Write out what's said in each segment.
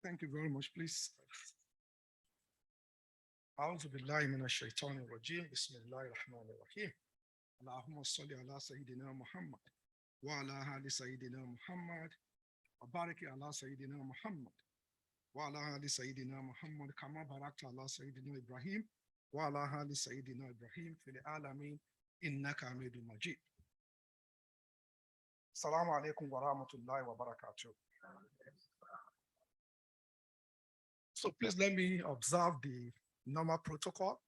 Thank you very much, please. أعوذ بالله من الشيطان الرجيم بسم الله الرحمن الرحيم اللهم صل على سيدنا محمد وعلى آل سيدنا محمد وبارك على سيدنا محمد وعلى آل سيدنا محمد كما باركت على سيدنا إبراهيم وعلى آل سيدنا إبراهيم في العالمين إنك حميد مجيد. السلام عليكم ورحمة الله وبركاته. So please let me observe the normal protocol.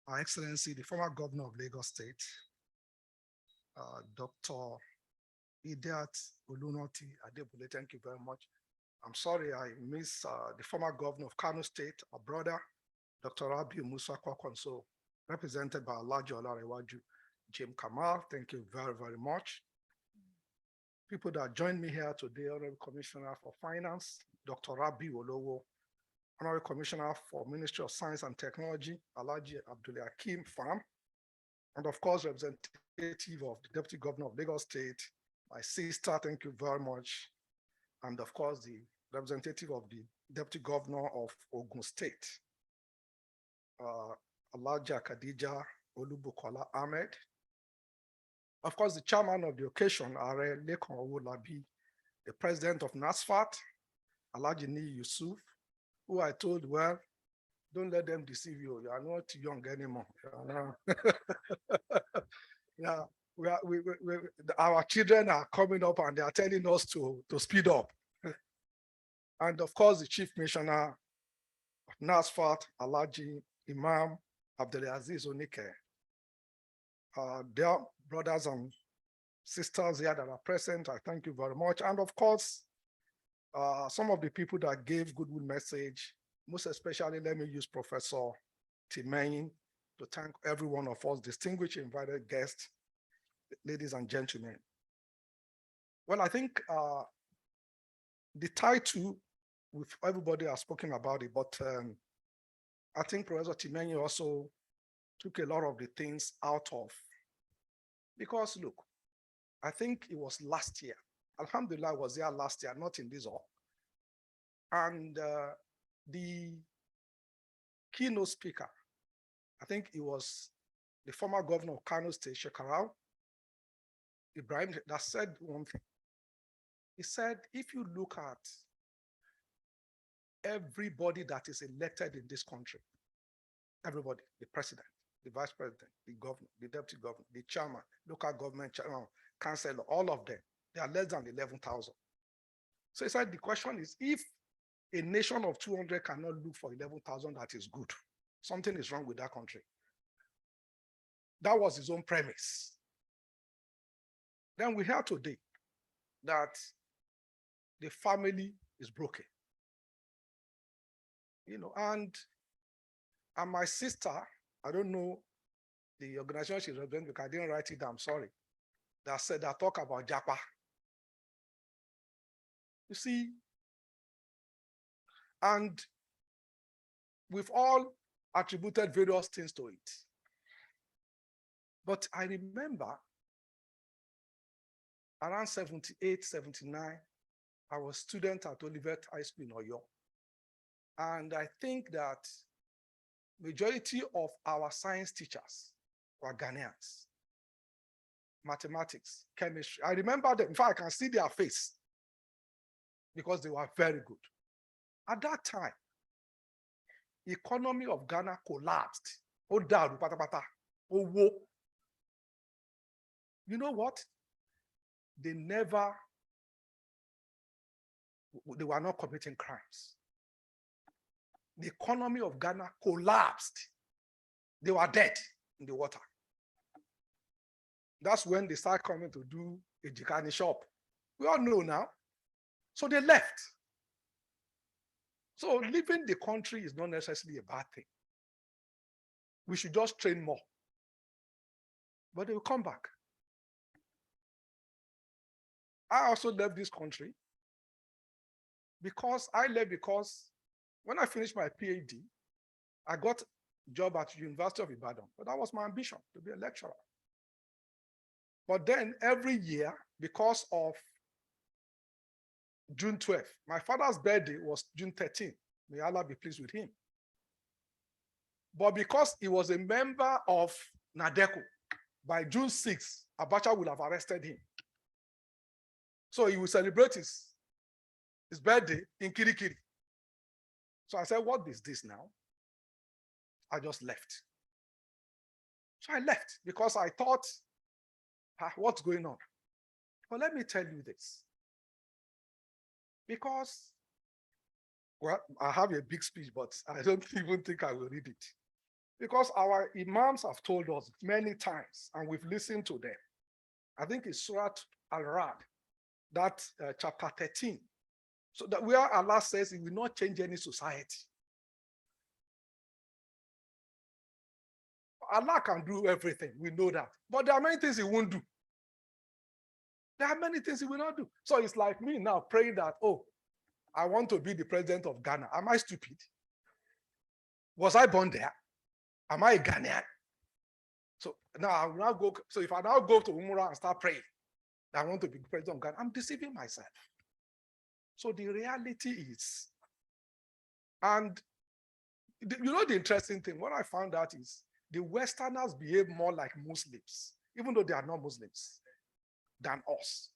Our Excellency, the former governor of Lagos State, Dr. Idiat Olunoti Adebule, thank you very much. I'm sorry I miss the former governor of Kano State, our brother, Dr. Rabiu Musa Kwakonso, represented by Alhaji Olarewaju Jim Kamal. Thank you very, very much. People that joined me here today, Honorable Commissioner for Finance, Dr. Rabiu Olowo, Honorable Commissioner for Ministry of Science and Technology, Alhaji Abdul Hakim Pham, and of course, representative of the Deputy Governor of Lagos State, my sister, thank you very much. And of course, the representative of the Deputy Governor of Ogun State, Alhaja Khadija Olubukola Ahmed. Of course, the chairman of the occasion, Are Lekan Owolabi, the president of NASFAT, Alhaji Ni Yusuf, who I told, well, don't let them deceive you. You are not young anymore. Yeah, our children are coming up and they are telling us to speed up. And of course, the chief missioner of NASFAT, Alhaji Imam Abdulaziz Onike. Dear brothers and sisters here that are present, I thank you very much. And of course, some of the people that gave goodwill message, most especially, let me use Professor Timeyin to thank every one of us, distinguished invited guests, ladies and gentlemen. Well, I think the title, everybody has spoken about it, but I think Professor Timeyin also took a lot of the things out of, because look, I think it was last year. Alhamdulillah, I was there last year, not in this hall. And the keynote speaker, I think it was the former governor of Kano State, Shekarau Ibrahim, that said one thing. He said, if you look at everybody that is elected in this country, everybody, the president, the vice president, the governor, the deputy governor, the chairman, local government chairman, councillor, all of them, they are less than 11,000. So he said, the question is, if a nation of 200 cannot look for 11,000, that is good. Something is wrong with that country. That was his own premise. Then we hear today that the family is broken. And my sister, I don't know the organization she's representing because I didn't write it down, I'm sorry, that said that talk about Japa. You see, and we've all attributed various things to it. But I remember around 78, 79, I was a student at Olivet High School in Oyo. And I think that majority of our science teachers were Ghanaians. Mathematics, chemistry. I remember them. In fact, I can see their face because they were very good. At that time, the economy of Ghana collapsed. You know what? They were not committing crimes. The economy of Ghana collapsed. They were dead in the water. That's when they started coming to do a Jikani shop. We all know now. So they left. So leaving the country is not necessarily a bad thing. We should just train more. But they will come back. I also left this country because when I finished my PhD, I got a job at University of Ibadan, but that was my ambition, to be a lecturer. But then every year, because of June 12th. My father's birthday was June 13th. May Allah be pleased with him. But because he was a member of NADECO, by June 6th, Abacha will have arrested him. So he will celebrate his birthday in Kirikiri. So I said, what is this now? I just left. So I left because I thought, what's going on? But let me tell you this. Because, well, I have a big speech, but I don't even think I will read it. Because our imams have told us many times, and we've listened to them. I think it's Surah Al-Rad, that chapter 13. So that where Allah says He will not change any society. Allah can do everything, we know that. But there are many things He won't do. There are many things He will not do. So it's like me now praying that, oh, I want to be the president of Ghana. Am I stupid? Was I born there? Am I a Ghanaian? So now I will now go. So if I now go to Umrah and start praying, I want to be president of Ghana, I'm deceiving myself. So the reality is, and you know the interesting thing, what I found out is the Westerners behave more like Muslims, even though they are not Muslims, than us.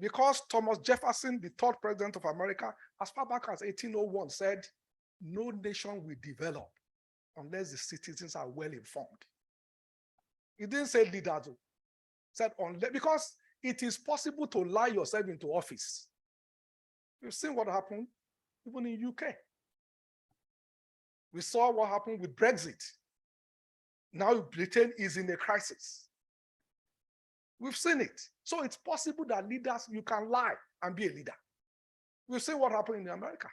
Because Thomas Jefferson, the third president of America, as far back as 1801, said, no nation will develop unless the citizens are well informed. He didn't say leaders, he said unless, because it is possible to lie yourself into office. You've seen what happened even in UK. We saw what happened with Brexit. Now Britain is in a crisis. We've seen it. So it's possible that leaders, you can lie and be a leader. We've seen what happened in America.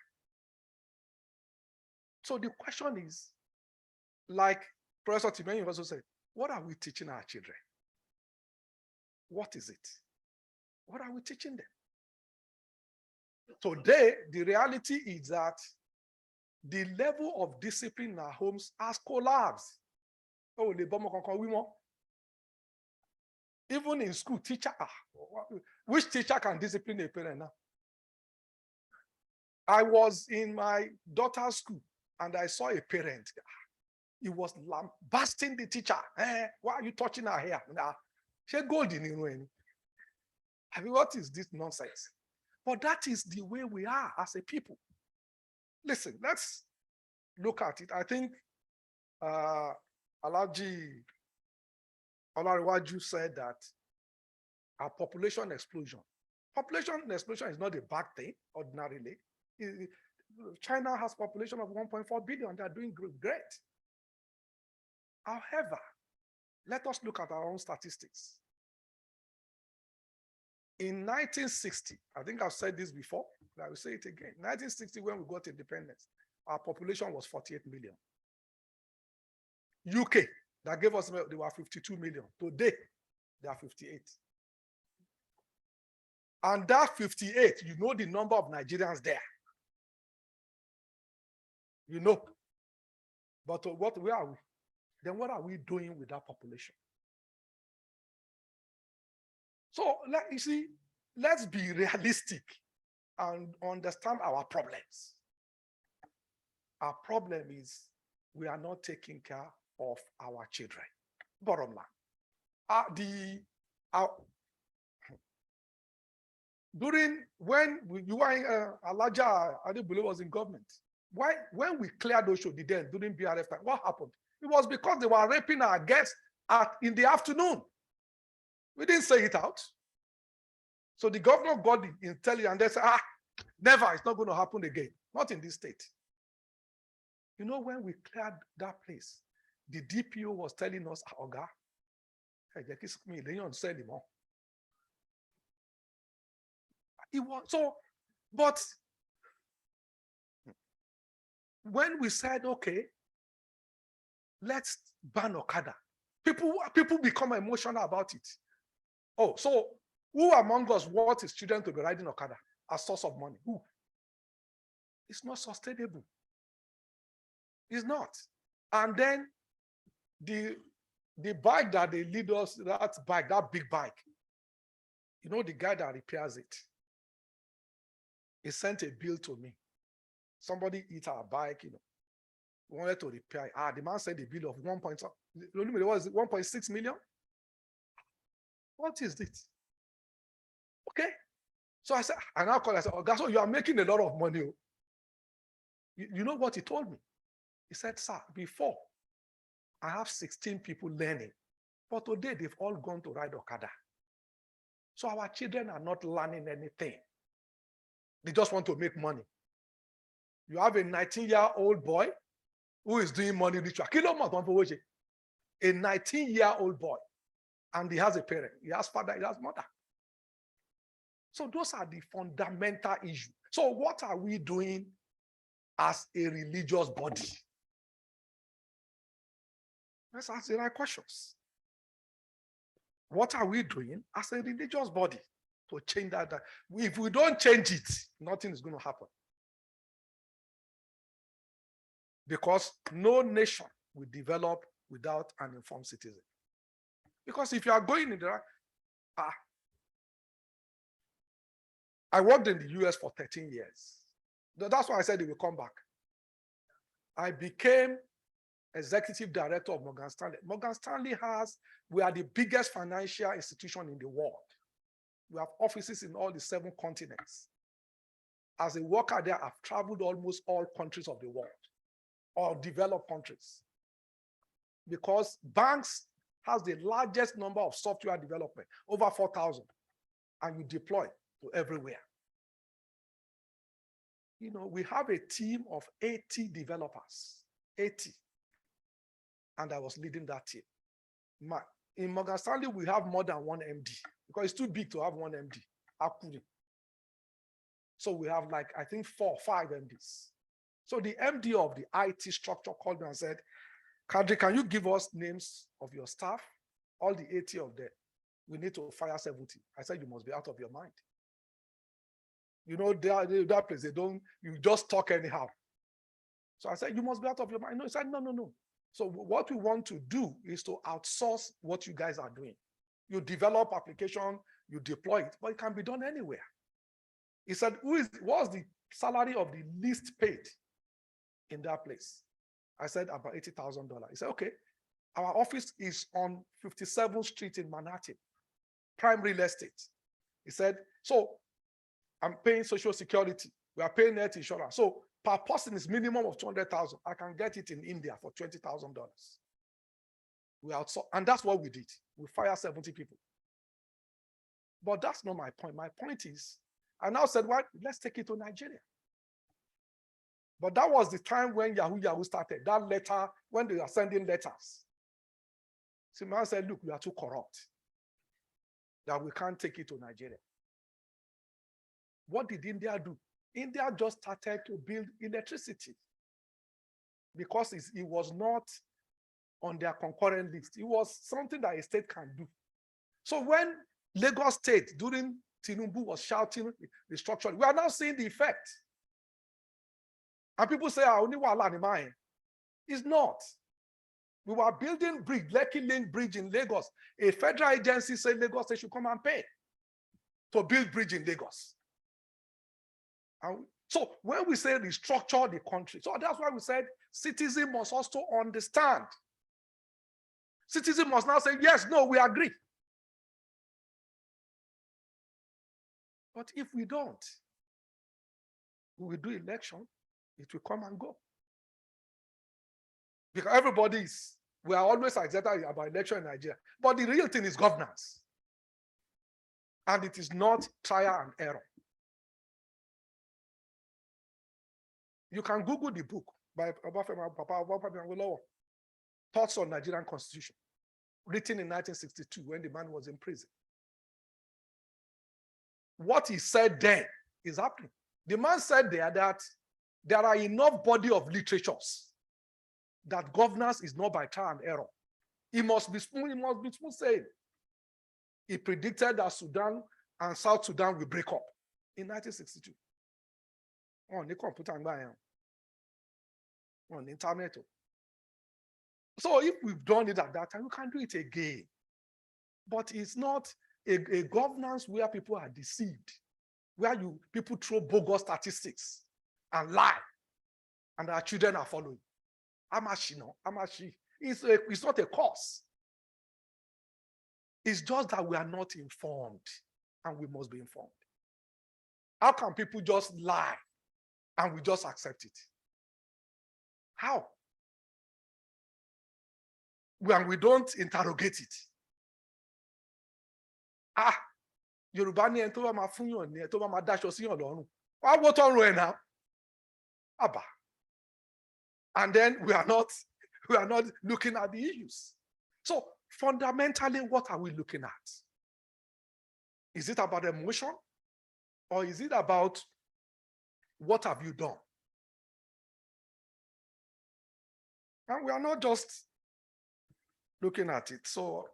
So the question is, like Professor Timeni also said, what are we teaching our children? What is it? What are we teaching them? Today, the reality is that the level of discipline in our homes has collapsed. Oh, even in school, teacher, which teacher can discipline a parent now? I was in my daughter's school and I saw a parent. He was lambasting the teacher. Why are you touching her hair? She gold in the I mean, what is this nonsense? But that is the way we are as a people. Listen, let's look at it. I think Alaji Olariwaju said that our population explosion is not a bad thing ordinarily. China has a population of 1.4 billion. They're doing great. However, let us look at our own statistics. In 1960, I think I've said this before, but I will say it again. 1960, when we got independence, our population was 48 million. UK, that gave us, they were 52 million. Today, they are 58. And that 58, you know the number of Nigerians there. You know. But where are we? Then what are we doing with that population? So you see, let's be realistic and understand our problems. Our problem is we are not taking care of our children. Bottom line. During when you were Alaja Adebule was in government, when we cleared those shows during BRF time, what happened? It was because they were raping our guests in the afternoon. We didn't say it out. So the governor got the intelligence and they said, never, it's not going to happen again. Not in this state. You know, when we cleared that place, the DPO was telling us, Oga, it was so, but when we said, okay, let's ban Okada, people become emotional about it. Oh, so who among us wants his children to be riding Okada as source of money? Who? It's not sustainable. It's not. And then the bike that they lead us, that big bike, you know, the guy that repairs it, He sent a bill to me. Somebody hit our bike, wanted to repair it. The man said the bill of 1.6 million. What is this? Okay. So I said, I now called, I said, oh, so you are making a lot of money. You know what he told me? He said, sir, before I have 16 people learning, but today they've all gone to ride Okada. So our children are not learning anything. They just want to make money. You have a 19-year-old boy who is doing money ritual. A 19-year-old boy, and he has a parent. He has father, he has mother. So those are the fundamental issues. So what are we doing as a religious body? Let's ask the right questions. What are we doing as a religious body to change that? If we don't change it, nothing is going to happen. Because no nation will develop without an informed citizen. Because if you are going in the right, I worked in the US for 13 years. That's why I said it will come back. I became executive director of Morgan Stanley. Morgan Stanley we are the biggest financial institution in the world. We have offices in all the 7 continents. As a worker there, I've traveled almost all countries of the world, or developed countries. Because banks has the largest number of software development, over 4,000, and you deploy to everywhere. We have a team of 80 developers, 80. And I was leading that team. In Morgan Stanley, we have more than one MD because it's too big to have one MD. So we have I think 4 or 5 MDs. So the MD of the IT structure called me and said, Kadri, can you give us names of your staff? All the 80 of them. We need to fire 70. I said, you must be out of your mind. That place, you just talk anyhow. So I said, you must be out of your mind. No, he said, no. So what we want to do is to outsource what you guys are doing. You develop application, you deploy it, but it can be done anywhere. He said, what's the salary of the least paid in that place? I said, about $80,000. He said, okay. Our office is on 57th Street in Manhattan, prime real estate. He said, so I'm paying Social Security. We are paying health insurance. So per person is minimum of 200,000. I can get it in India for $20,000. We outsource, and that's what we did. We fired 70 people. But that's not my point. My point is, I now said, well, let's take it to Nigeria. But that was the time when Yahoo started. That letter, when they are sending letters. So man said, look, we are too corrupt that we can't take it to Nigeria. What did India do? India just started to build electricity because it was not on their concurrent list. It was something that a state can do. So when Lagos State, during Tinubu, was shouting restructuring, we are now seeing the effect. And people say, only one land in mind. It's not. We were building bridge, Lekki Link Bridge in Lagos. A federal agency said Lagos State should come and pay to build bridge in Lagos. And so when we say restructure the country, so that's why we said citizens must also understand. Citizens must now say, yes, no, we agree. But if we don't, we will do election, it will come and go. Because we are always excited about election in Nigeria. But the real thing is governance. And it is not trial and error. You can Google the book by Obafemi, Thoughts on Nigerian Constitution, written in 1962 when the man was in prison. What he said then is happening. The man said there that there are enough body of literatures that governance is not by trial and error. It must be smooth sailing. He predicted that Sudan and South Sudan will break up in 1962. On the computer and on the internet. So if we've done it at that time, we can do it again. But it's not a governance where people are deceived. where people throw bogus statistics and lie, and our children are following. Amashi, no, Amashi. It's not a cause. It's just that we are not informed, and we must be informed. How can people just lie and we just accept it? How? When we don't interrogate it. Yorùbá ní ẹni tó bá máa fún yàn ní ẹ tó bá máa dáṣọ sí yàn lọ́rùn. Wá wó tọrùn ẹ̀ náà. Abba. And then we are not looking at the issues. So fundamentally, what are we looking at? Is it about emotion? Or is it about what have you done? And we are not just looking at it. So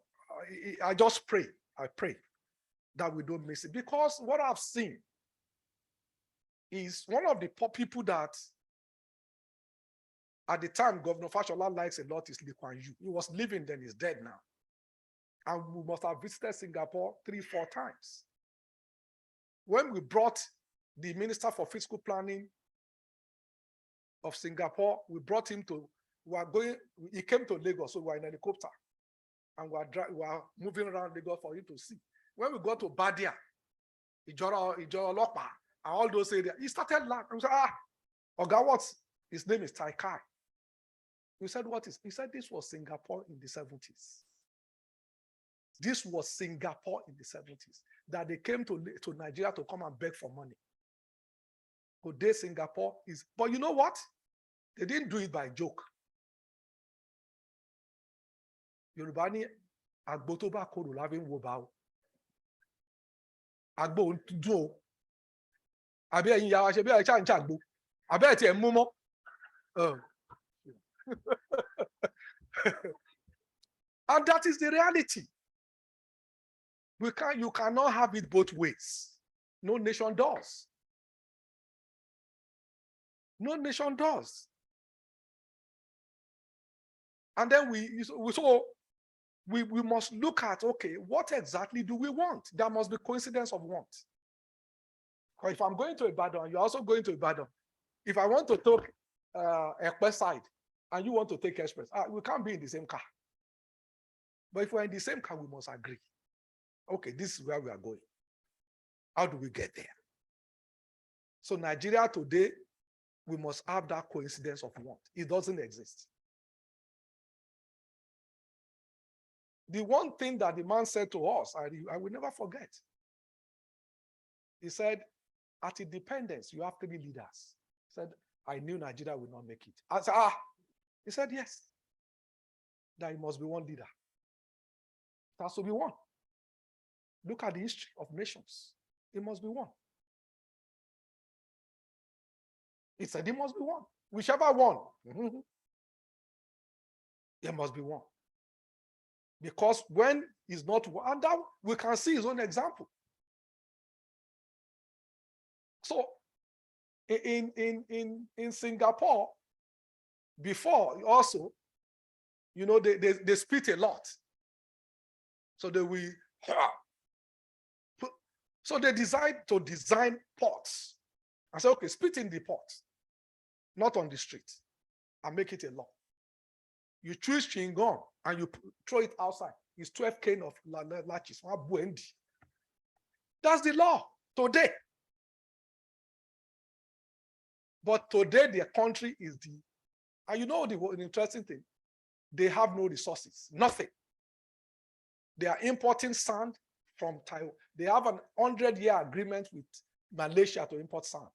I just pray, I pray that we don't miss it. Because what I've seen is one of the people that at the time Governor Fashola likes a lot is Lee Kuan Yew. He was living then, he's dead now. And we must have visited Singapore 3-4 times. When we brought the Minister for Fiscal Planning of Singapore, we brought him to, he came to Lagos, so we were in a helicopter. And we are moving around Lagos for him to see. When we got to Badia, Ijoro Lokpa, and all those areas, he started laughing. We said, Oga, what's his name is Tai Kai. We said, what is? He said, this was Singapore in the 70s. This was Singapore in the 70s. That they came to Nigeria to come and beg for money. Today, Singapore is, but you know what? They didn't do it by joke. Yorùbá ní àgbo tó bá korò la fi ń wo bá o. Àgbo ń dùn o. Àbí ẹ̀yin ìyá wa ṣe bí ẹ̀ ṣáà ń ṣàgbo. Àbí ẹ̀ tiẹ̀ mú mọ́. And that is the reality. You cannot have it both ways. No nation does. No nation does. And then we must look at, okay, what exactly do we want? There must be coincidence of want. Because if I'm going to Ibadan, you're also going to Ibadan. If I want to take Ekpe side and you want to take Express, we can't be in the same car. But if we're in the same car, we must agree. Okay, this is where we are going. How do we get there? So Nigeria today, we must have that coincidence of want. It doesn't exist. The one thing that the man said to us, I will never forget. He said, at independence, you have 3 leaders. He said, I knew Nigeria would not make it. I said, He said, yes. That it must be one leader. It has to be one. Look at the history of nations. It must be one. He said it must be one. Whichever one. There must be one. Because when it's not one, and that we can see his own example. So in Singapore, before also, you know, they split a lot. So so they decided to design ports. I said, okay, split in the port, not on the street, and make it a law. You choose chewing gum and you throw it outside. It's 12 cane of latches. That's the law today. But today, their country is and you know the interesting thing, they have no resources, nothing. They are importing sand from Taiwan. They have an 100-year agreement with Malaysia to import sand.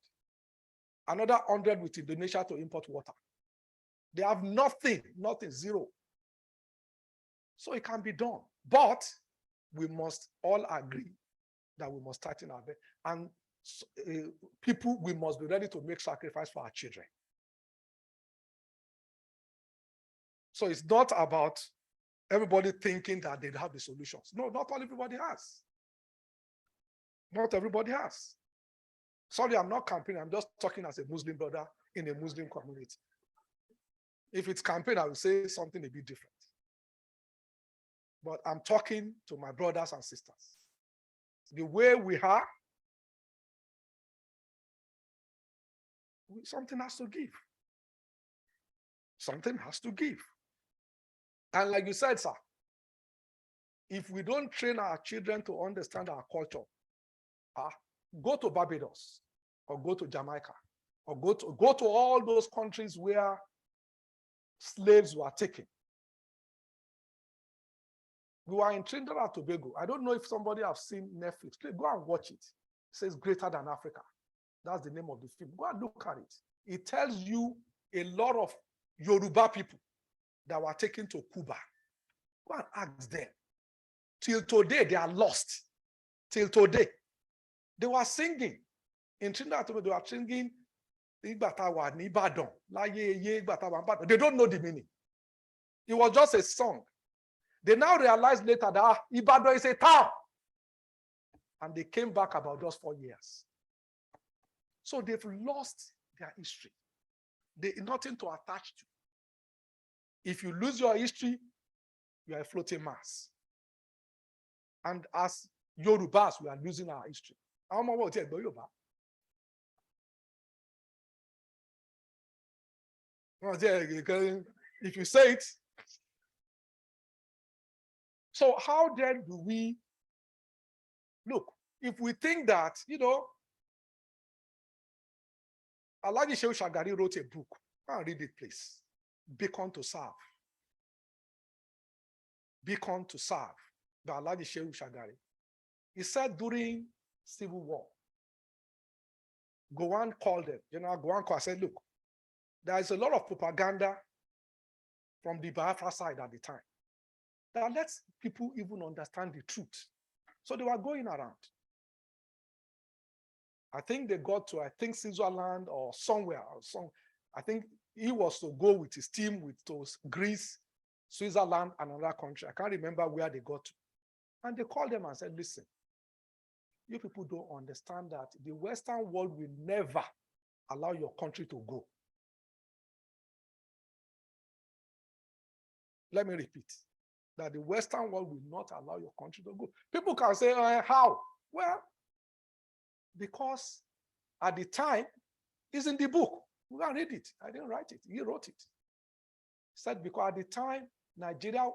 Another 100 with Indonesia to import water. They have nothing, zero. So it can be done. But we must all agree that we must tighten our belt. And people, we must be ready to make sacrifice for our children. So it's not about everybody thinking that they have the solutions. No, not all everybody has. Not everybody has. Sorry, I'm not campaigning. I'm just talking as a Muslim brother in a Muslim community. If it's campaign, I will say something a bit different. But I'm talking to my brothers and sisters. The way we are, something has to give. Something has to give. And like you said, sir, if we don't train our children to understand our culture, go to Barbados or go to Jamaica or go to all those countries where slaves were taken. We were in Trinidad and Tobago. I don't know if somebody has seen Netflix. Please go and watch it. It says Greater Than Africa. That's the name of the film. Go and look at it. It tells you a lot of Yoruba people that were taken to Cuba. Go and ask them. Till today, they are lost. Till today. They were singing. In Trinidad and Tobago, they were singing, they don't know the meaning. It was just a song. They now realized later that Ibadan is a town. And they came back about just 4 years. So they've lost their history. There's nothing to attach to. If you lose your history, you are a floating mass. And as Yorubas, we are losing our history. If you say it. So how then do we look? If we think that, Alhaji Shehu Shagari wrote a book. Go and read it, please. Beacon to Serve. Beacon to Serve by Alhaji Shehu Shagari. He said during Civil War, Gowon called them. General Gowon called and said, look, there is a lot of propaganda from the Biafra side at the time that lets people even understand the truth. So they were going around. I think they got to, Switzerland or somewhere. I think he was to go with his team to Greece, Switzerland, and another country. I can't remember where they got to. And they called them and said, listen, you people don't understand that the Western world will never allow your country to go. Let me repeat, that the Western world will not allow your country to go. People can say, how? Well, because at the time, it's in the book. We can read it. I didn't write it. He wrote it. He said, because at the time, Nigeria,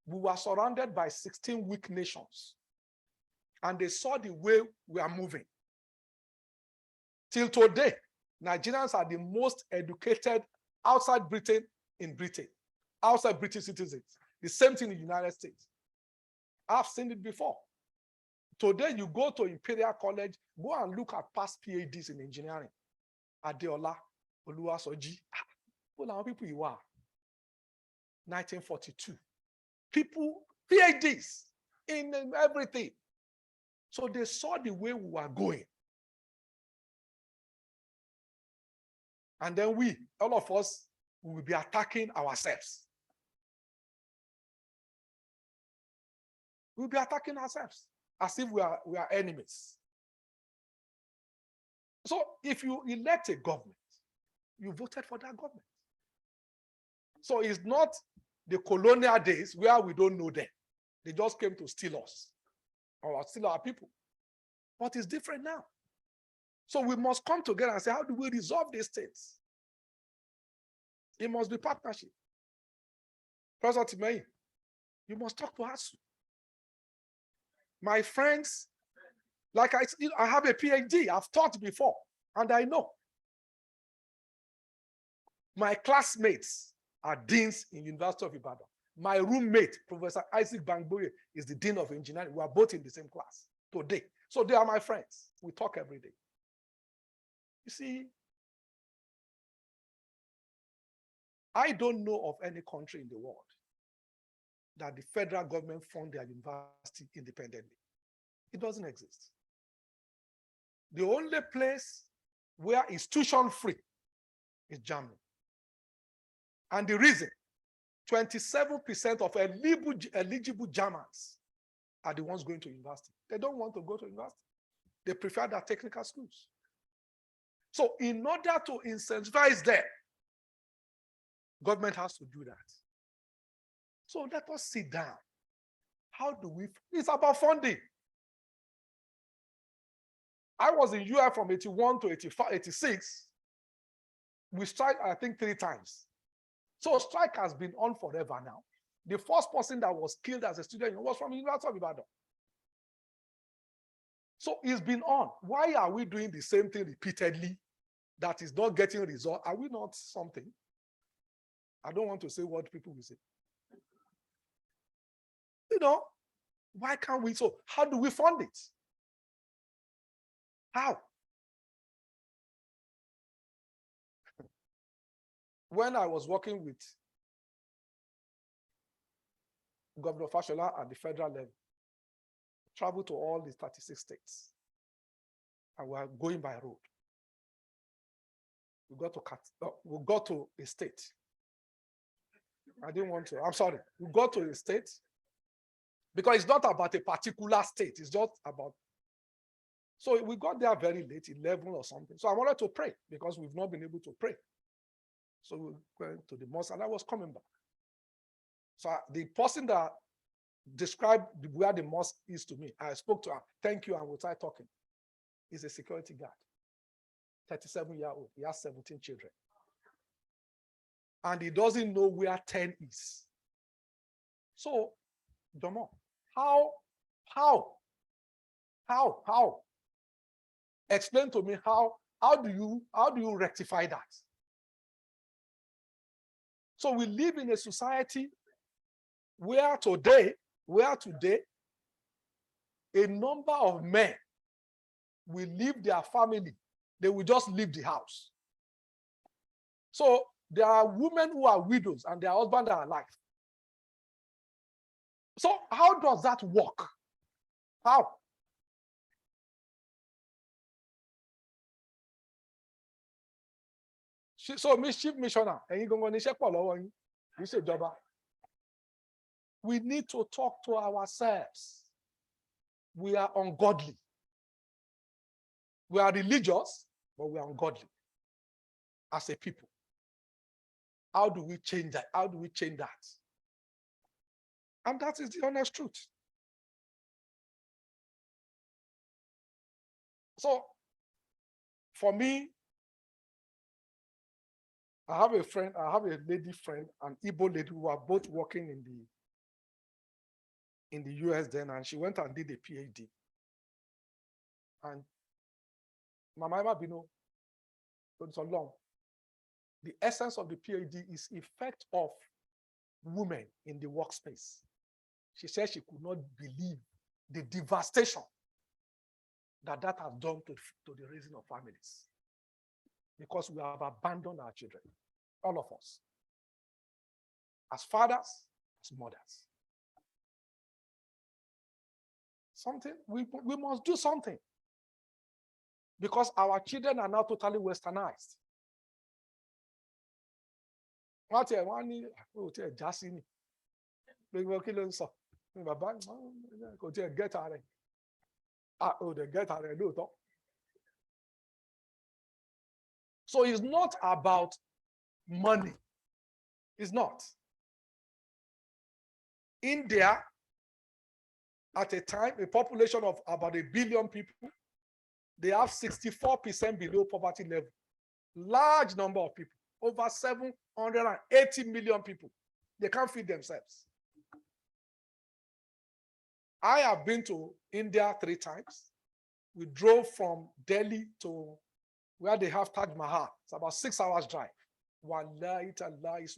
we were surrounded by 16 weak nations. And they saw the way we are moving. Till today, Nigerians are the most educated outside Britain in Britain. Outside British citizens. The same thing in the United States. I've seen it before. Today, you go to Imperial College, go and look at past PhDs in engineering. Adeola, Oluwasoji. Well, how people you are. 1942. People, PhDs in everything. So they saw the way we were going. And then all of us, we will be attacking ourselves. We'll be attacking ourselves as if we are enemies. So if you elect a government, you voted for that government. So it's not the colonial days where we don't know them. They just came to steal us or steal our people. But it's different now. So we must come together and say, how do we resolve these things? It must be partnership. Professor Timei, you must talk to us. My friends, like I have a PhD, I've taught before, and I know. My classmates are deans in University of Ibadan. My roommate, Professor Isaac Bangboye, is the dean of engineering. We are both in the same class today. So they are my friends. We talk every day. You see, I don't know of any country in the world that the federal government fund their university independently. It doesn't exist. The only place where institution-free is Germany. And the reason, 27% of eligible Germans are the ones going to university. They don't want to go to university. They prefer their technical schools. So in order to incentivize them, government has to do that. So let us sit down. How do we? It's about funding. I was in UF from 81 to 85, 86. We strike, I think, 3 times. So strike has been on forever now. The first person that was killed as a student was from University of Ibadan. So it's been on. Why are we doing the same thing repeatedly that is not getting result? Are we not something? I don't want to say what people will say. You know, why can't we? So how do we fund it? How? When I was working with Governor Fashola at the federal level, traveled to all the 36 states, and we are going by road. We got to a state. I didn't want to. I'm sorry. We got to a state because it's not about a particular state. It's just about. So we got there very late, 11 or something. So I wanted to pray because we've not been able to pray. So we went to the mosque and I was coming back. So the person that described where the mosque is to me, I spoke to her, thank you, and we started talking. He's a security guard, 37-year-old. He has 17 children. And he doesn't know where 10 is. So, Domo, how? Explain to me how do you rectify that? So we live in a society where today, a number of men will leave their family. They will just leave the house. So there are women who are widows and their husbands are alive. So how does that work? How? So chief missioner, we need to talk to ourselves. We are ungodly. We are religious, but we are ungodly as a people. How do we change that? How do we change that? And that is the honest truth. So, for me, I have a friend, I have a lady friend, an Igbo lady who are both working in the US then, and she went and did a PhD. And Mama Bino, so long. The essence of the PhD is effect of women in the workspace. She said she could not believe the devastation that has done to the raising of families. Because we have abandoned our children, all of us, as fathers, as mothers. Something, we must do something. Because our children are now totally westernized. What So it's not about money. It's not. India, at a time, a population of about 1 billion people, they have 64% below poverty level. Large number of people, over 780 million people. They can't feed themselves. I have been to India 3 times. We drove from Delhi to where they have Taj Mahal. It's about 6 hours drive. Wallahi tallahi,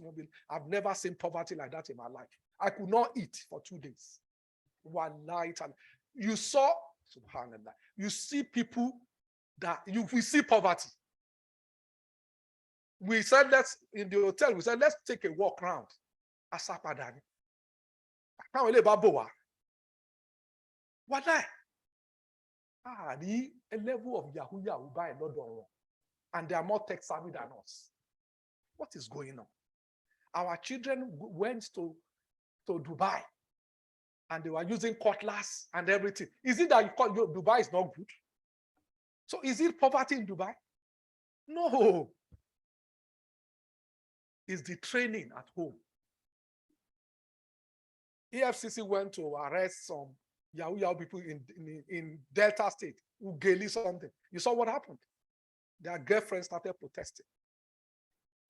I've never seen poverty like that in my life. I could not eat for 2 days. Wallahi tallahi. You saw, subhanallah, you see people that we see poverty. We said, in the hotel, we said, let's take a walk around. Asapadani. Can't really baboa. What that? A level of Yahoo by a lot, and they are more tech savvy than us. What is going on? Our children went to Dubai and they were using cutlass and everything. Is it that Dubai is not good? So is it poverty in Dubai? No. It's the training at home. EFCC went to arrest some Yahoo people in Delta State who gave something. You saw what happened? Their girlfriends started protesting.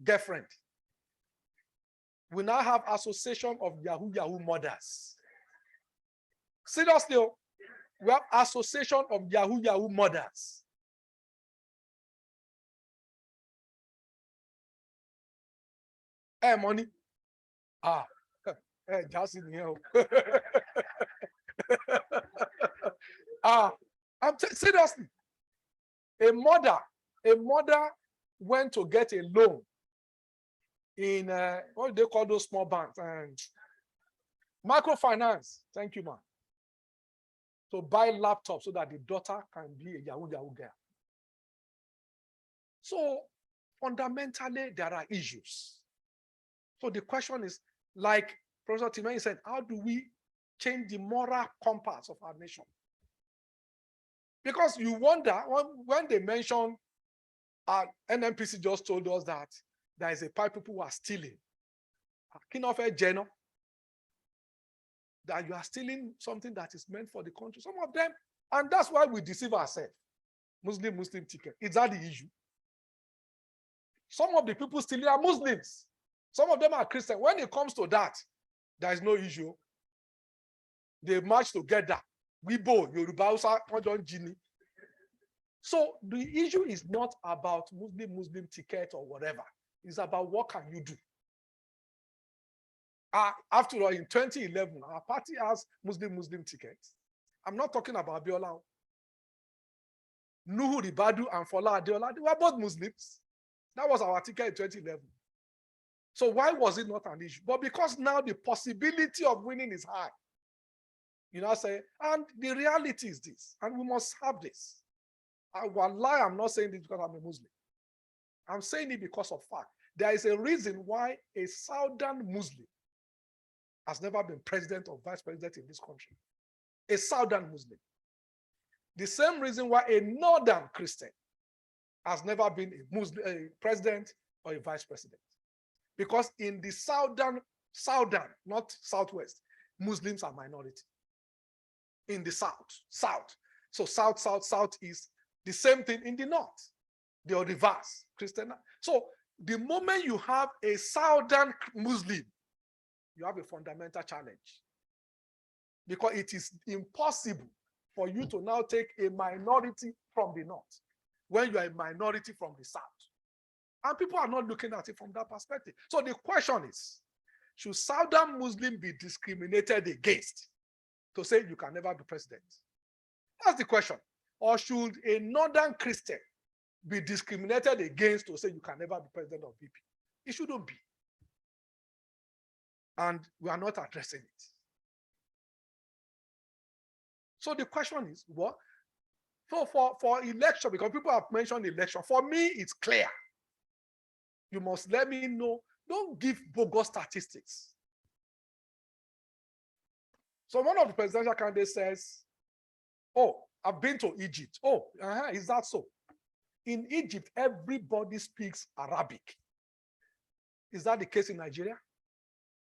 girlfriend. We now have association of Yahoo mothers. Seriously, we have association of Yahoo mothers. Hey, money. Hey, just in here. Seriously, a mother went to get a loan in what do they call those small banks? Microfinance. Thank you, man. To buy laptops so that the daughter can be a Yahoo girl. So fundamentally, there are issues. So the question is, like Professor Timani said, how do we change the moral compass of our nation? Because you wonder, when they mention, NMPC just told us that there is a pipe people who are stealing. That you are stealing something that is meant for the country. Some of them, and that's why we deceive ourselves. Muslim ticket. Is that the issue? Some of the people stealing are Muslims. Some of them are Christian. When it comes to that, there is no issue. They march together. Wibo, Yoruba, Hausa, Jini. So the issue is not about Muslim ticket or whatever. It's about what can you do. After all, in 2011, our party has Muslim tickets. I'm not talking about Abiola. Nuhu Ribadu and Fola Adeola, they were both Muslims. That was our ticket in 2011. So why was it not an issue? But because now the possibility of winning is high. You know, say, and the reality is this, and we must have this. Wallahi, I'm not saying this because I'm a Muslim. I'm saying it because of fact. There is a reason why a Southern Muslim has never been president or vice president in this country. A Southern Muslim. The same reason why a Northern Christian has never been a president or a vice president. Because in the Southern, not Southwest, Muslims are minority. In the South. So South is the same thing in the North. They are reverse, Christian. So the moment you have a Southern Muslim, you have a fundamental challenge. Because it is impossible for you to now take a minority from the North when you are a minority from the South. And people are not looking at it from that perspective. So the question is, should Southern Muslims be discriminated against to say you can never be president? That's the question. Or should a Northern Christian be discriminated against to say you can never be president of VP? It shouldn't be. And we are not addressing it. So the question is, what? So for election, because people have mentioned election, for me, it's clear. You must let me know. Don't give bogus statistics. So one of the presidential candidates says, oh, I've been to Egypt. Oh, is that so? In Egypt, everybody speaks Arabic. Is that the case in Nigeria?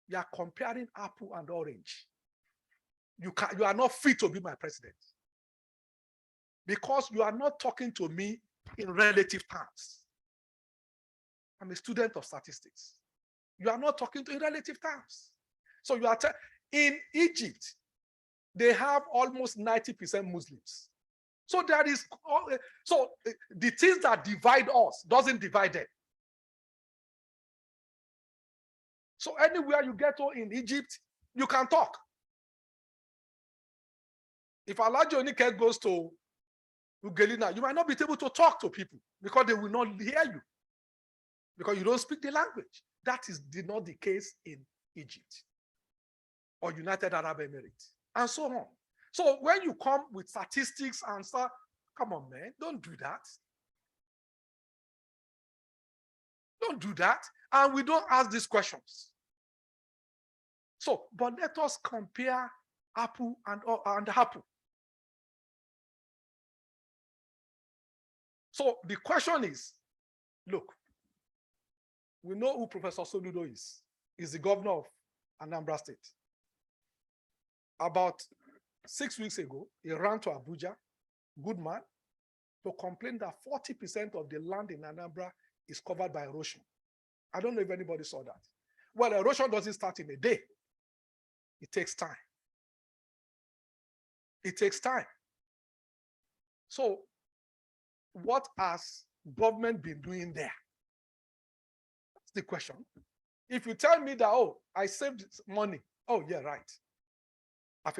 You are comparing apple and orange. You are not fit to be my president. Because you are not talking to me in relative terms. I'm a student of statistics. You are not talking to in relative terms. So you are in Egypt, they have almost 90% Muslims. So there is, so the things that divide us doesn't divide them. So anywhere you get to in Egypt, you can talk. If Alhaji Onike goes to Ugelina, you might not be able to talk to people because they will not hear you because you don't speak the language. That is not the case in Egypt or United Arab Emirates and so on. So when you come with statistics and stuff, come on, man, don't do that. Don't do that. And we don't ask these questions. So, but let us compare apple and apple. So the question is, look, we know who Professor Soludo is. He's the governor of Anambra State. About 6 weeks ago, he ran to Abuja, good man, to complain that 40% of the land in Anambra is covered by erosion. I don't know if anybody saw that. Well, erosion doesn't start in a day. It takes time. It takes time. So what has government been doing there? That's the question. If you tell me that, oh, I saved money. Oh, yeah, right.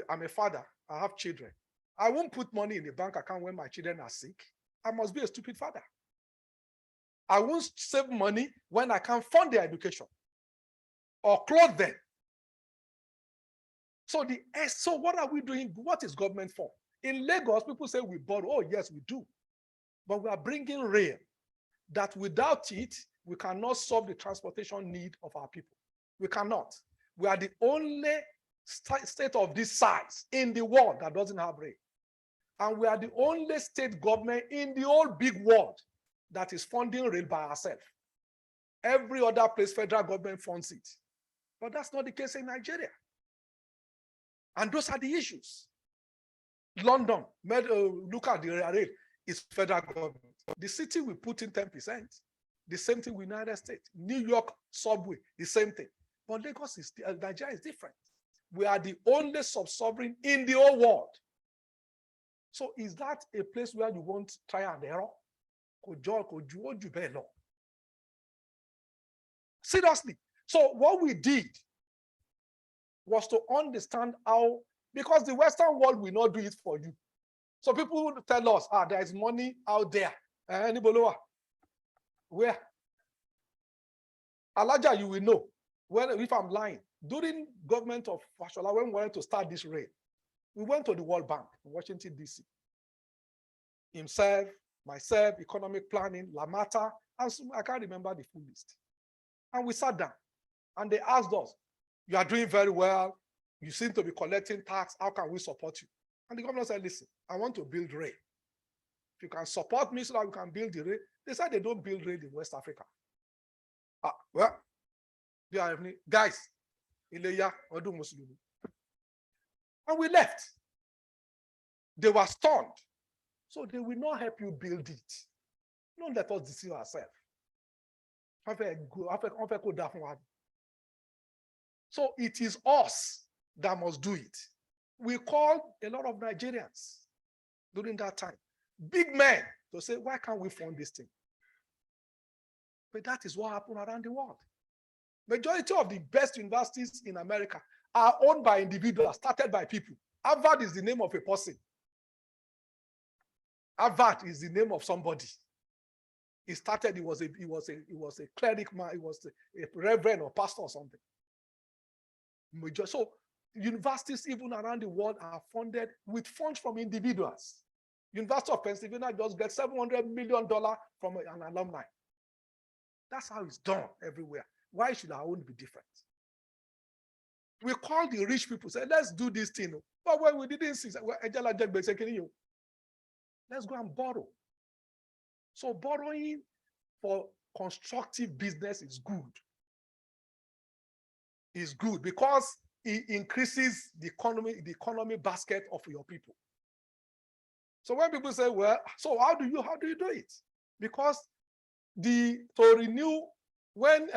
I'm a father. I have children. I won't put money in the bank account when my children are sick. I must be a stupid father. I won't save money when I can't fund their education or clothe them. So what are we doing? What is government for? In Lagos, people say we borrow. Oh, yes, we do. But we are bringing rail that without it, we cannot solve the transportation need of our people. We cannot. We are the only state of this size in the world that doesn't have rail. And we are the only state government in the whole big world that is funding rail by ourselves. Every other place, federal government funds it. But that's not the case in Nigeria. And those are the issues. London, look at the rail, it's federal government. The city will put in 10%. The same thing with the United States. New York subway, the same thing. But Lagos Nigeria is different. We are the only sub-sovereign in the whole world. So is that a place where you want try and error? Seriously. So what we did was to understand how, because the Western world will not do it for you. So people would tell us, there is money out there. Where? Alaja, you will know. If I'm lying, during government of Fashola, when we wanted to start this raid, we went to the World Bank in Washington, D.C. Himself, myself, economic planning, Lamata, and I can't remember the full list. And we sat down, and they asked us, you are doing very well. You seem to be collecting tax. How can we support you? And the governor said, listen, I want to build rail. If you can support me so that we can build the rail. They said they don't build rail in West Africa. Well, guys, and we left. They were stunned. So they will not help you build it. Don't let us deceive ourselves. So it is us that must do it. We called a lot of Nigerians during that time, big men, to say, why can't we fund this thing? But that is what happened around the world. Majority of the best universities in America are owned by individuals, started by people. Harvard is the name of a person. Harvard is the name of somebody. He started, he was a cleric man, he was a reverend or pastor or something. So universities even around the world are funded with funds from individuals. University of Pennsylvania just gets $700 million from an alumni. That's how it's done everywhere. Why should our own be different? We call the rich people, say, let's do this thing. But when we didn't see, let's go and borrow. So borrowing for constructive business is good. It's good because it increases the economy basket of your people. So when people say, well, so how do you do it? Because to renew, when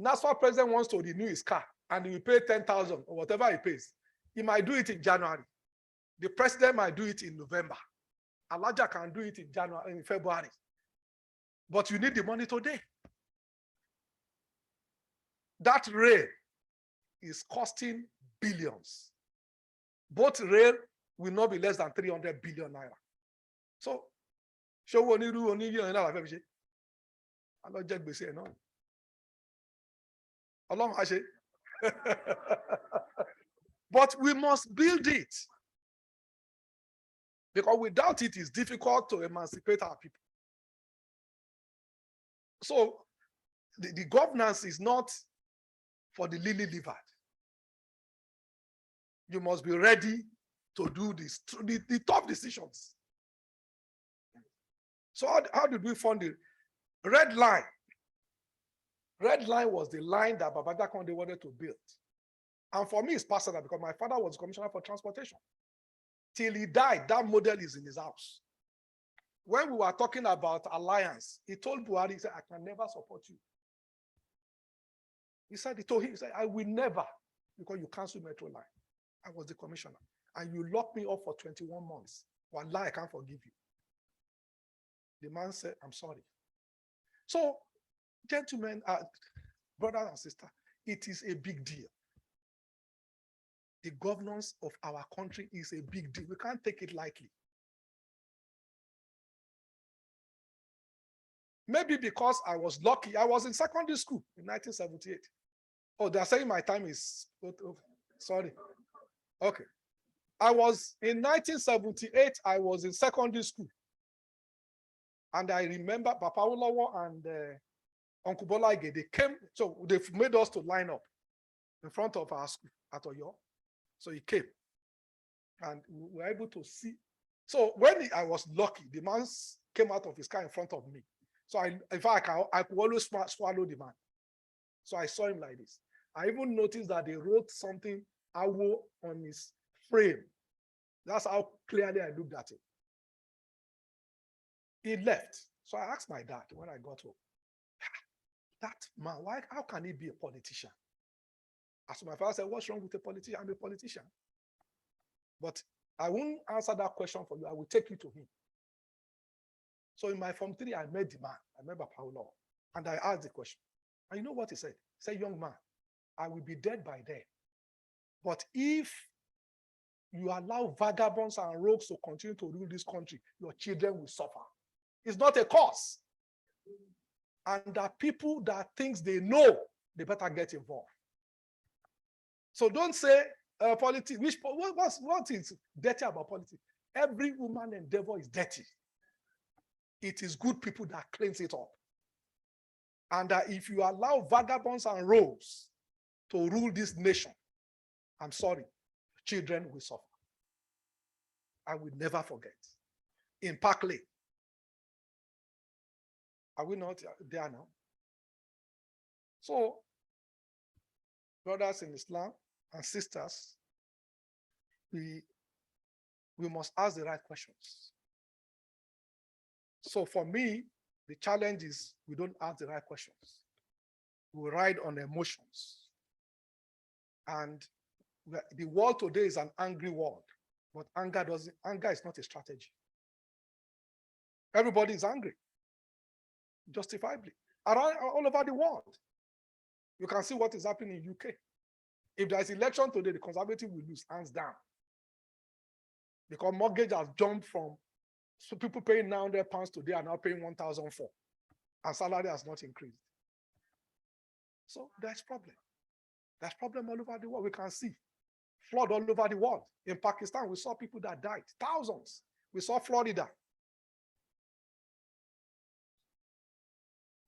NASFAT president wants to renew his car and he will pay 10,000 or whatever he pays, he might do it in January. The president might do it in November. Alaja can do it in February. But you need the money today. That rail is costing billions. Both rail will not be less than 300 billion naira. So, but we must build it. Because without it, it's difficult to emancipate our people. So the governance is not for the lily-livered. You must be ready to do this, the tough decisions. So how did we fund it? Red line. Red line was the line that Babangida Konde wanted to build. And for me, it's personal because my father was commissioner for transportation. Till he died, that model is in his house. When we were talking about alliance, he told Buhari, he said, I can never support you. He said, he told him, he said, I will never, because you cancel Metro Line. I was the commissioner. And you locked me up for 21 months. Wallah, I can't forgive you. The man said, I'm sorry. So, gentlemen, brothers and sisters, it is a big deal. The governance of our country is a big deal. We can't take it lightly. Maybe because I was lucky. I was in secondary school in 1978. Oh, they're saying my time is, sorry. Okay. I was in 1978, I was in secondary school. And I remember Papa Olawo and Uncle Bolage, they came, so they made us to line up in front of our school at Oyo. So he came and we were able to see. So when I was lucky, the man came out of his car in front of me. So in fact, I could always swallow the man. So I saw him like this. I even noticed that they wrote something Awo on his frame. That's how clearly I looked at it. He left. So I asked my dad when I got home, that man, why? How can he be a politician? As my father said, what's wrong with a politician? I'm a politician. But I won't answer that question for you. I will take you to him. So in my Form 3, I met the man. I remember Paulo. And I asked the question. And you know what he said? He said, young man, I will be dead by then. But if you allow vagabonds and rogues to continue to rule this country, your children will suffer. It's not a cause. And that people that think they know, they better get involved. So don't say politics. What is dirty about politics? Every human endeavor is dirty. It is good people that cleans it up. And if you allow vagabonds and rogues to rule this nation, I'm sorry, children will suffer. I will never forget. In Park Lane. Are we not there now? So, brothers in Islam and sisters, we must ask the right questions. So for me, the challenge is we don't ask the right questions. We ride on emotions. And the world today is an angry world, but anger is not a strategy. Everybody is angry, justifiably, all over the world. You can see what is happening in UK. If there is election today, the Conservative will lose, hands down. Because mortgage has jumped from, so people paying £900 today are now paying 1,004, and salary has not increased. So there's problem. There's problem all over the world. We can see flood all over the world. In Pakistan, we saw people that died, thousands. We saw Florida.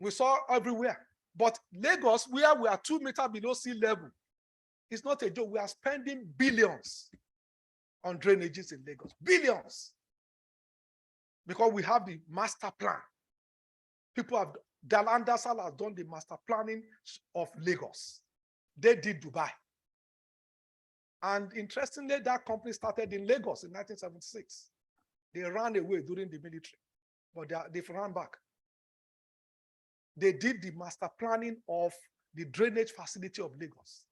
We saw everywhere. But Lagos, where we are 2 meters below sea level, it's not a joke. We are spending billions on drainages in Lagos. Billions. Because we have the master plan. People have, Dalandasal has done the master planning of Lagos. They did Dubai. And interestingly, that company started in Lagos in 1976. They ran away during the military, but they've run back. They did the master planning of the drainage facility of Lagos.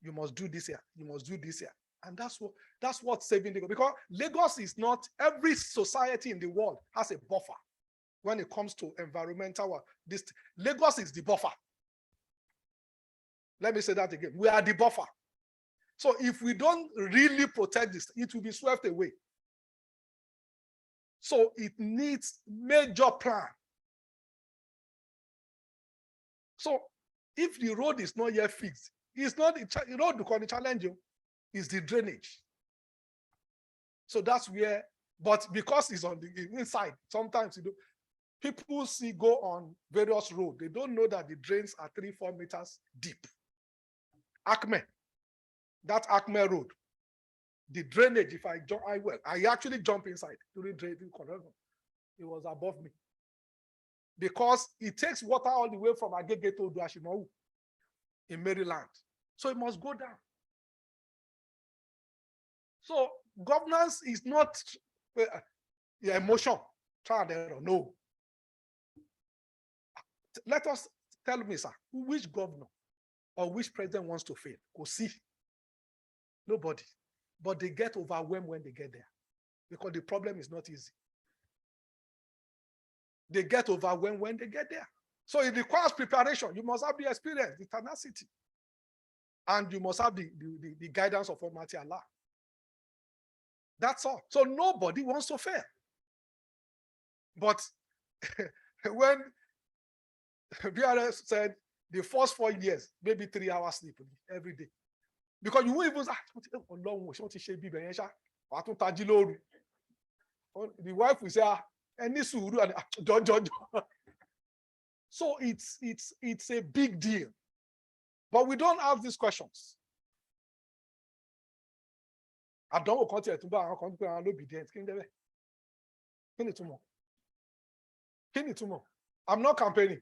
You must do this here. You must do this here. And that's what's saving Lagos. Because Lagos is not, every society in the world has a buffer when it comes to environmental. Lagos is the buffer. Let me say that again. We are the buffer. So if we don't really protect this, it will be swept away. So it needs major plan. So if the road is not yet fixed, it's not the road because the challenge is the drainage. So that's where, but because it's on the inside, sometimes people go on various roads. They don't know that the drains are 3-4 meters deep. Acme, that Acme road, the drainage, if I jump, I actually jump inside during drainage correction. It was above me. Because it takes water all the way from Agege to Duashimau in Maryland. So it must go down. So governance is not emotion, trial and error. No. Let us tell me, sir, which governor or which president wants to fail? Go see. Nobody. But they get overwhelmed when they get there because the problem is not easy. They get overwhelmed when they get there. So it requires preparation. You must have the experience, the tenacity. And you must have the guidance of Almighty Allah. That's all. So nobody wants to fail. But when BRS said the first 4 years, maybe 3 hours sleep every day. Because you won't even say, the wife will say, don't. So it's a big deal. But we don't ask these questions. I don't want to I'm not campaigning.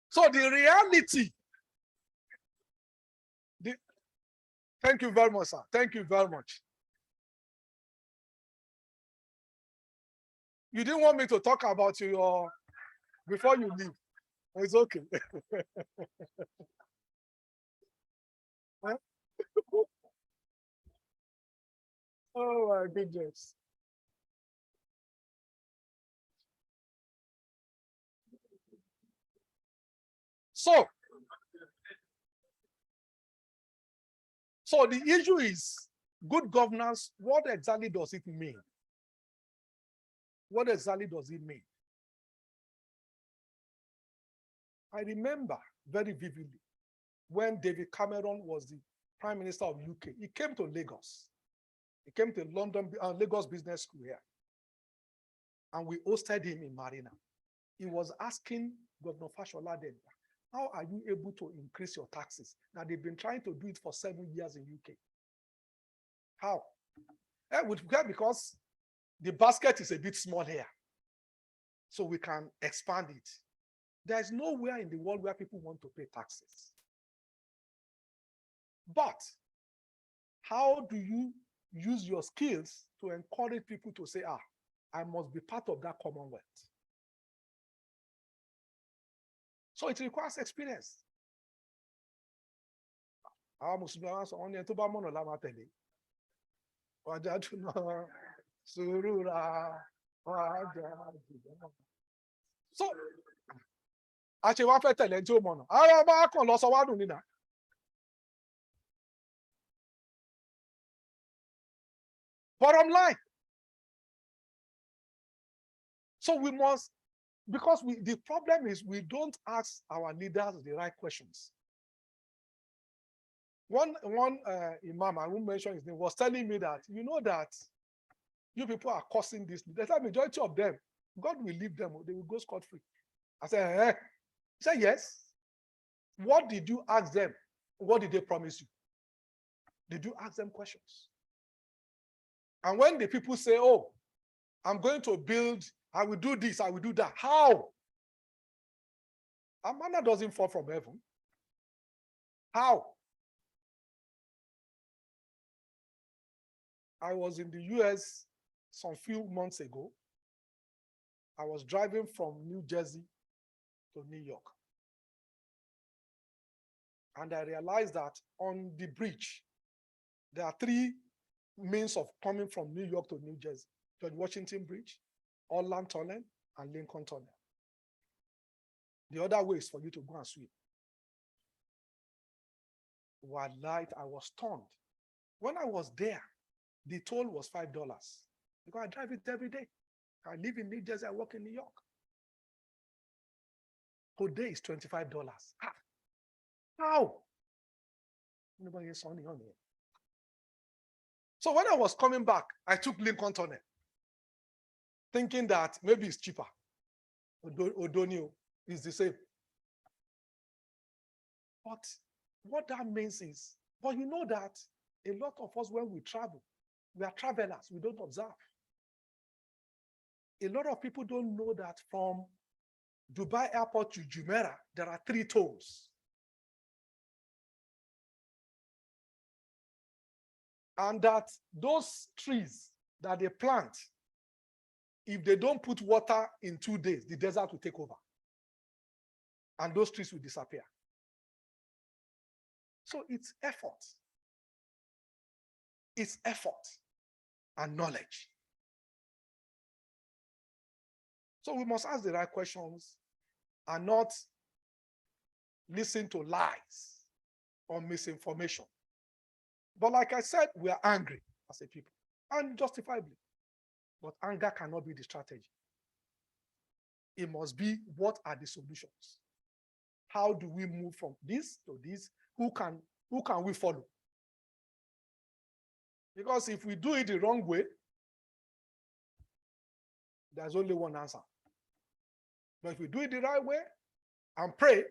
So the reality. Thank you very much, sir. Thank you very much. You didn't want me to talk about your before you leave. It's okay. Huh? Oh my goodness. So the issue is good governance. What exactly does it mean? What exactly does it mean? I remember very vividly when David Cameron was the Prime Minister of UK. He came to Lagos. He came to Lagos Business School here. And we hosted him in Marina. He was asking Governor Fashola then, how are you able to increase your taxes? Now, they've been trying to do it for 7 years in UK. How? Because the basket is a bit small here. So we can expand it. There's nowhere in the world where people want to pay taxes. But how do you use your skills to encourage people to say, I must be part of that commonwealth? So it requires experience. So, bottom line. So we must, because the problem is we don't ask our leaders the right questions. One imam, I won't mention his name, was telling me that, you know that you people are causing this. The majority of them, God will leave them, they will go scot-free. I said, eh? He said, yes. What did you ask them? What did they promise you? Did you ask them questions? And when the people say, oh, I'm going to build, I will do this, I will do that. How? A manna doesn't fall from heaven. How? I was in the US some few months ago. I was driving from New Jersey to New York. And I realized that on the bridge, there are 3 means of coming from New York to New Jersey: George Washington Bridge, Orland Tunnel, and Lincoln Tunnel. The other way is for you to go and swim. Wallahi, I was stunned. When I was there, the toll was $5 because I drive it every day. I live in New Jersey, I work in New York. Today is $25. How? So when I was coming back, I took Lincoln Tunnel, thinking that maybe it's cheaper. Odonio is the same. But what that means is, but you know that a lot of us, when we travel, we are travelers, we don't observe. A lot of people don't know that from Dubai Airport to Jumeirah, there are 3 tolls. And that those trees that they plant If they don't put water in 2 days, the desert will take over. And those trees will disappear. So it's effort. It's effort and knowledge. So we must ask the right questions and not listen to lies or misinformation. But like I said, we are angry as a people, and justifiably. But anger cannot be the strategy. It must be, what are the solutions? How do we move from this to this? Who can we follow? Because if we do it the wrong way, there's only one answer. But if we do it the right way and pray,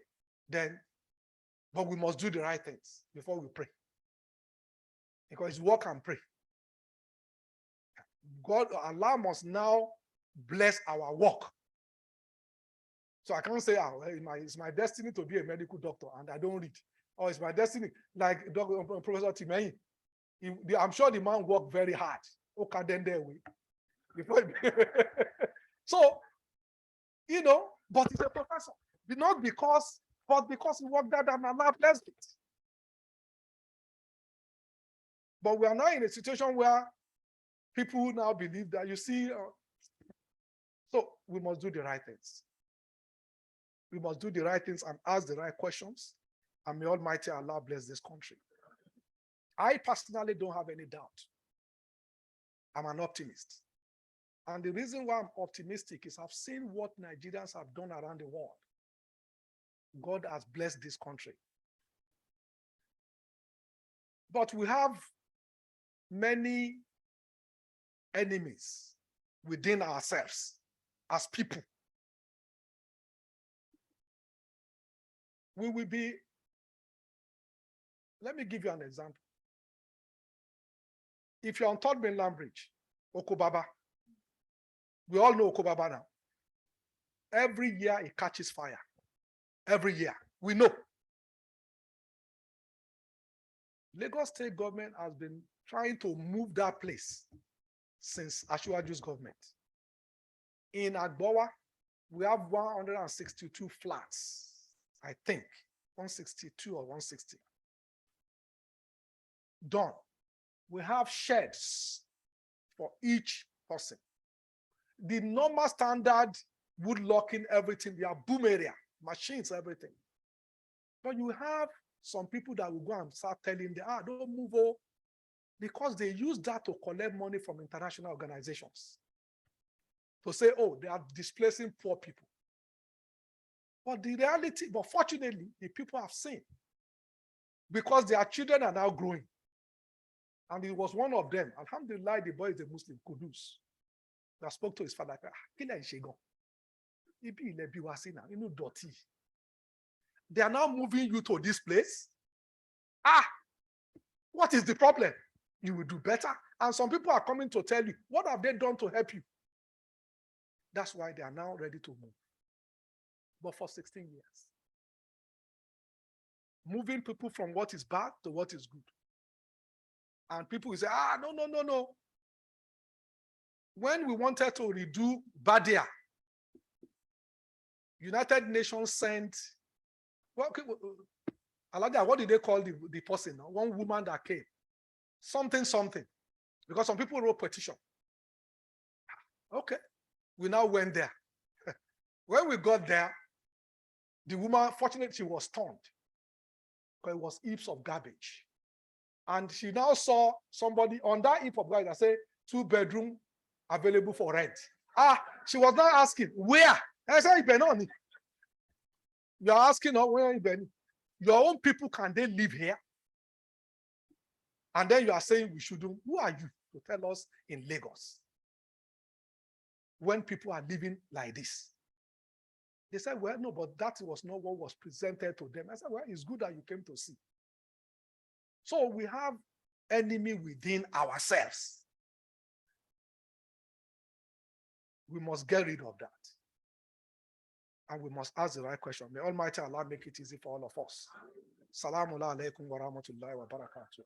but we must do the right things before we pray. Because walk and pray. Allah must now bless our work. So I can't say, it's my destiny to be a medical doctor and I don't read. Or it's my destiny, like Professor Timei. I'm sure the man worked very hard. Okay, then there we. So, but he's a professor. Not because, but because he worked hard and Allah blessed it. But we are now in a situation where people now believe that, you see, so we must do the right things. We must do the right things and ask the right questions. And may Almighty Allah bless this country. I personally don't have any doubt. I'm an optimist. And the reason why I'm optimistic is I've seen what Nigerians have done around the world. God has blessed this country. But we have many enemies within ourselves as people. We will be, let me give you an example. If you're on Third Mainland Bridge, Okobaba, we all know Okobaba now. Every year it catches fire. Every year, we know. Lagos State government has been trying to move that place since Asiwaju's government. In Agbowa, we have 162 flats, I think, 162 or 160. Done. We have sheds for each person. The normal standard wood locking, everything, they are boom area, machines, everything. But you have some people that will go and start telling them, don't move, because they use that to collect money from international organizations. To say, they are displacing poor people. But the reality, but fortunately, the people have seen, because their children are now growing. And it was one of them, alhamdulillah, the boy is a Muslim, Kudus, that spoke to his father. They are now moving you to this place. What is the problem? You will do better. And some people are coming to tell you, what have they done to help you? That's why they are now ready to move. But for 16 years. Moving people from what is bad to what is good. And people will say, no. When we wanted to redo Badia, United Nations sent, what did they call the person? One woman that came. Something. Because some people wrote petition. Okay. We now went there. When we got there, the woman, fortunately, she was stunned. Because it was heaps of garbage. And she now saw somebody on that heap of garbage that said, 2-bedroom available for rent. She was now asking, where? I said, you're asking her, where Ibeni? Your own people, can they live here? And then you are saying we shouldn't. Who are you to tell us in Lagos when people are living like this? They said, well, no, but that was not what was presented to them. I said, well, it's good that you came to see. So we have enemy within ourselves. We must get rid of that. And we must ask the right question. May Almighty Allah make it easy for all of us. Assalamu alaikum wa rahmatullahi wa barakatuh.